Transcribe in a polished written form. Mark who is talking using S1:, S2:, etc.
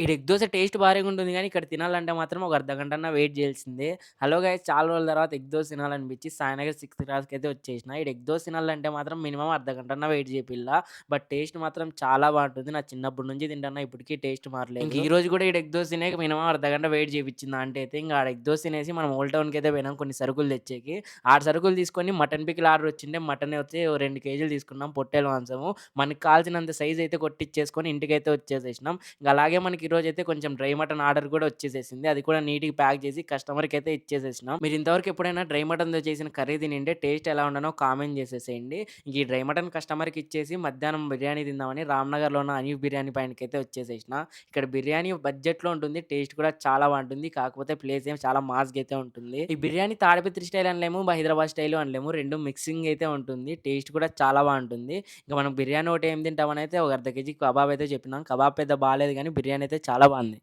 S1: ఈడ egg dosa taste భారీగుంటుంది గానీ, ఇక్కడ తినాలంటే మాత్రం ఒక అర్ధగంటన్నా వెయిట్ జేయాల్సిందే. హలో గైస్ చాలా రోజుల తర్వాత ఎగ్ దోస తినాలనిపించి సాయినగర్ 6థ్ క్రాస్‌కైతే వచ్చేసిన. ఈడ ఎగ్ దోస తినాలంటే మాత్రం మినిమమ్ అర్ధగంటన్నా వెయిట్ జేపిల్లా. బట్ టేస్ట్ మాత్రం చాలా బావుంటుంది. నా చిన్నప్పటి నుంచి తింటున్నా ఇప్పటికి టేస్ట్ మారలేదు. ఇంక ఈ రోజు గూడా ఈడ ఎగ్ దోస తినేకి మినిమమ్ అర్ధగంట వెయిట్ జేపిచ్చింది ఆంటీ అయితే. ఇంగ ఆడ ఎగ్ దోస తినేసి మనం ఓల్డ్ టౌన్‌కైతే పోయినాం కొన్ని సరుకులు తెచ్చేకి. ఆడ సరుకులు తీసుకొని మటన్ పికిల్ ఆర్డర్ వచ్చిండే. మటన్ వచ్చి ఓ 2 కేజీలు తీసుకున్నాం పొట్టేలు మాంసము. మనకు కావాల్సినంత సైజ్ అయితే కొట్టిచ్చేసుకొని ఇంటికైతే వచ్చేసేసినాం. ఇంక అలాగే మనకి ఈరోజైతే కొంచెం డ్రై మటన్ ఆర్డర్ కూడా వచ్చేసేసింది. అది కూడా నీట్‌గా ప్యాక్ చేసి కస్టమర్‌కైతే ఇచ్చేసేసినాం. మీరు ఇంతవరకు ఎప్పుడైనా డ్రై మటన్‌తో చేసిన కర్రీ తినింటే టేస్ట్ ఎలా ఉండనో కామెంట్ చేసేసేయండి. ఇంక ఈ డ్రై మటన్ కస్టమర్‌కి ఇచ్చేసి మధ్యాహ్నం బిర్యానీ తిందామని రామ్‌నగర్‌లో ఉన్న అనీఫ్ బిర్యానీ పాయింట్‌కైతే వచ్చేసేసిన. ఇక్కడ బిర్యానీ బడ్జెట్‌లో ఉంటుంది. టేస్ట్ కూడా చాలా బావుంటుంది. కాకపోతే ప్లేస్ ఏమో చాలా మాస్‌గా అయితే ఉంటుంది. ఈ బిర్యానీ తాడిపత్రి స్టైల్ అనలేము, హైదరాబాద్ స్టైలు అనలేము. 2 మిక్సింగ్ అయితే ఉంటుంది. టేస్ట్ కూడా చాలా బావుంటుంది. ఇంక మనం బిర్యానీ ఒకటి ఏం తింటామనైతే ఒక అర్ధ కేజీ కబాబ్ అయితే చెప్పినాం. కబాబ్ పెద్ద బాలేదు గానీ బిర్యానీ అయితే చాలా బావుంది.